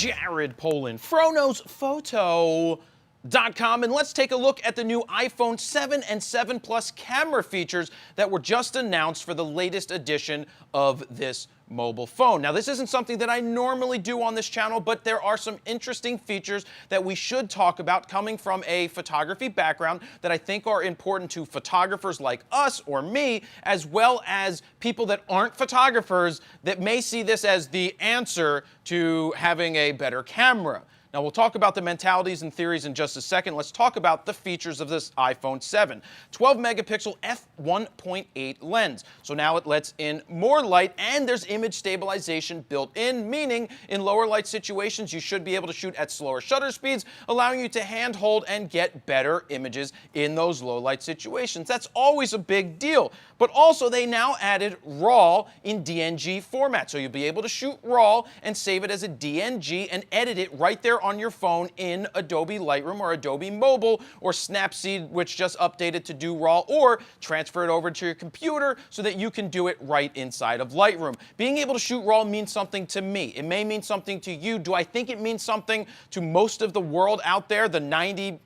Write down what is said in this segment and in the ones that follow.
Jared Polin, FroKnowsPhoto.com, and let's take a look at the new iPhone 7 and 7 Plus camera features that were just announced for the latest edition of this mobile phone. Now, this isn't something that I normally do on this channel, but there are some interesting features that we should talk about coming from a photography background that I think are important to photographers like us or me, as well as people that aren't photographers that may see this as the answer to having a better camera. Now, we'll talk about the mentalities and theories in just a second. Let's talk about the features of this iPhone 7. 12 megapixel f1.8 lens. So now it lets in more light, and there's image stabilization built in, meaning in lower light situations, you should be able to shoot at slower shutter speeds, allowing you to handhold and get better images in those low light situations. That's always a big deal. But also, they now added RAW in DNG format. So you'll be able to shoot RAW and save it as a DNG and edit it right there on your phone in Adobe Lightroom or Adobe Mobile or Snapseed, which just updated to do RAW, or transfer it over to your computer so that you can do it right inside of Lightroom. Being able to shoot RAW means something to me. It may mean something to you. Do I think it means something to most of the world out there, the 98%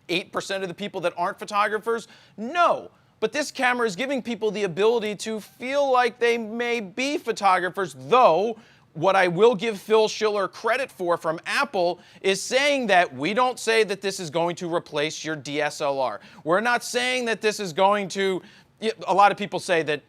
of the people that aren't photographers? No. But this camera is giving people the ability to feel like they may be photographers, though what I will give Phil Schiller credit for from Apple is saying that we don't say that this is going to replace your DSLR. We're not saying that this is going to, a lot of people say that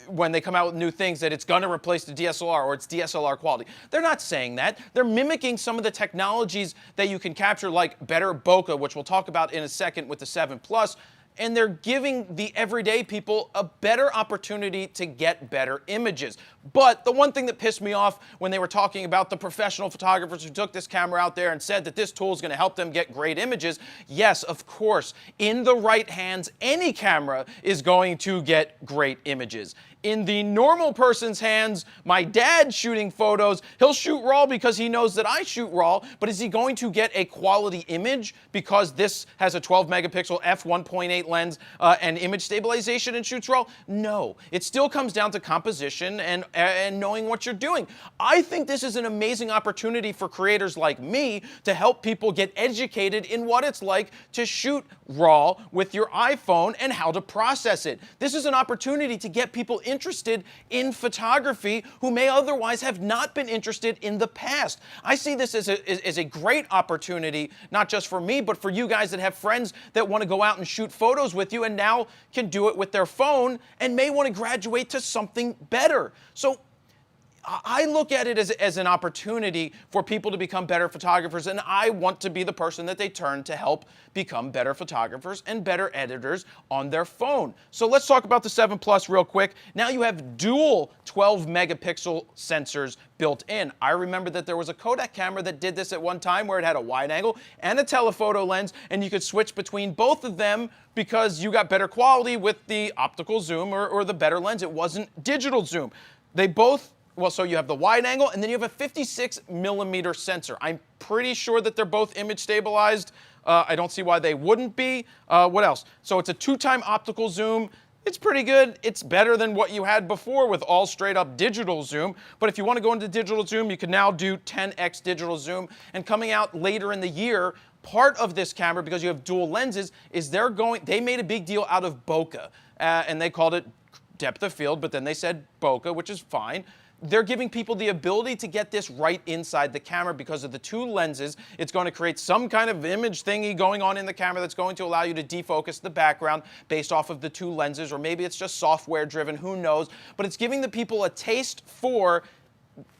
when they come out with new things that it's going to replace the DSLR or it's DSLR quality. They're not saying that. They're mimicking some of the technologies that you can capture, like better bokeh, which we'll talk about in a second with the 7 Plus. And they're giving the everyday people a better opportunity to get better images. But the one thing that pissed me off when they were talking about the professional photographers who took this camera out there and said that this tool is going to help them get great images, yes, of course, in the right hands, any camera is going to get great images. In the normal person's hands, my dad shooting photos, he'll shoot RAW because he knows that I shoot RAW, but is he going to get a quality image because this has a 12 megapixel f1.8 lens and image stabilization and shoots RAW? No. It still comes down to composition and knowing what you're doing. I think this is an amazing opportunity for creators like me to help people get educated in what it's like to shoot RAW with your iPhone and how to process it. This is an opportunity to get people interested in photography who may otherwise have not been interested in the past. I see this as a great opportunity, not just for me, but for you guys that have friends that want to go out and shoot photos with you and now can do it with their phone and may want to graduate to something better. So I look at it as an opportunity for people to become better photographers, and I want to be the person that they turn to help become better photographers and better editors on their phone. So let's talk about the 7 Plus real quick. Now you have dual 12 megapixel sensors built in. I remember that there was a Kodak camera that did this at one time where it had a wide angle and a telephoto lens, and you could switch between both of them because you got better quality with the optical zoom or the better lens. It wasn't digital zoom. They both, well, so you have the wide angle, and then you have a 56 millimeter sensor. I'm pretty sure that they're both image stabilized. I don't see why they wouldn't be. What else? So it's a 2-time optical zoom. It's pretty good. It's better than what you had before with all straight up digital zoom. But if you want to go into digital zoom, you can now do 10x digital zoom. And coming out later in the year, part of this camera, because you have dual lenses, is they made a big deal out of bokeh. And they called it depth of field, but then they said bokeh, which is fine. They're giving people the ability to get this right inside the camera because of the two lenses. It's going to create some kind of image thingy going on in the camera that's going to allow you to defocus the background based off of the two lenses, or maybe it's just software driven, who knows. But it's giving the people a taste for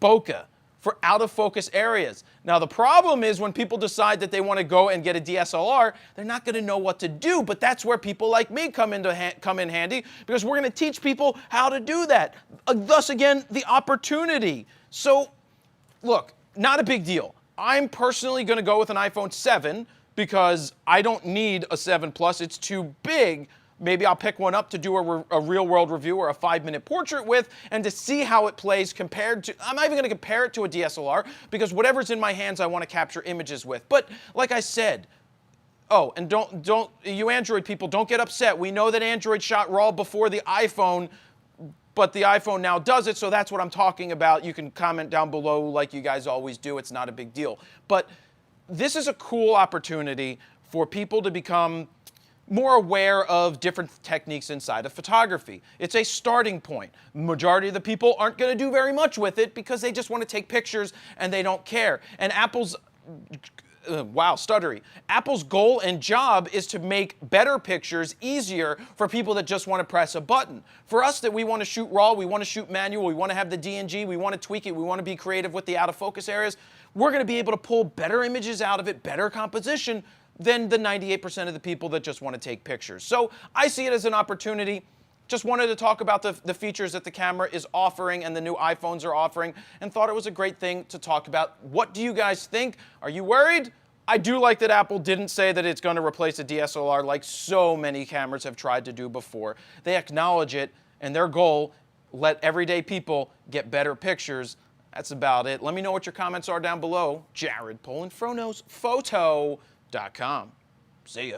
bokeh, for out of focus areas. Now the problem is when people decide that they want to go and get a DSLR, they're not going to know what to do, but that's where people like me come in handy, because we're going to teach people how to do that. Thus again, the opportunity. So look, not a big deal. I'm personally going to go with an iPhone 7 because I don't need a 7 Plus. It's too big. Maybe I'll pick one up to do a real-world review or a 5-minute portrait with, and to see how it plays compared to, I'm not even going to compare it to a DSLR, because whatever's in my hands I want to capture images with. But like I said, oh, and don't you Android people, don't get upset. We know that Android shot RAW before the iPhone but the iPhone now does it, so that's what I'm talking about. You can comment down below like you guys always do. It's not a big deal. But this is a cool opportunity for people to become more aware of different techniques inside of photography. It's a starting point. Majority of the people aren't going to do very much with it because they just want to take pictures and they don't care. And Apple's wow, stuttery. Apple's goal and job is to make better pictures easier for people that just want to press a button. For us that we want to shoot RAW, we want to shoot manual, we want to have the DNG, we want to tweak it, we want to be creative with the out of focus areas, we're going to be able to pull better images out of it, better composition than the 98% of the people that just want to take pictures. So I see it as an opportunity. Just wanted to talk about the features that the camera is offering and the new iPhones are offering, and thought it was a great thing to talk about. What do you guys think? Are you worried? I do like that Apple didn't say that it's going to replace a DSLR like so many cameras have tried to do before. They acknowledge it, and their goal, let everyday people get better pictures. That's about it. Let me know what your comments are down below. Jared Polinfronos, photo.com. See ya.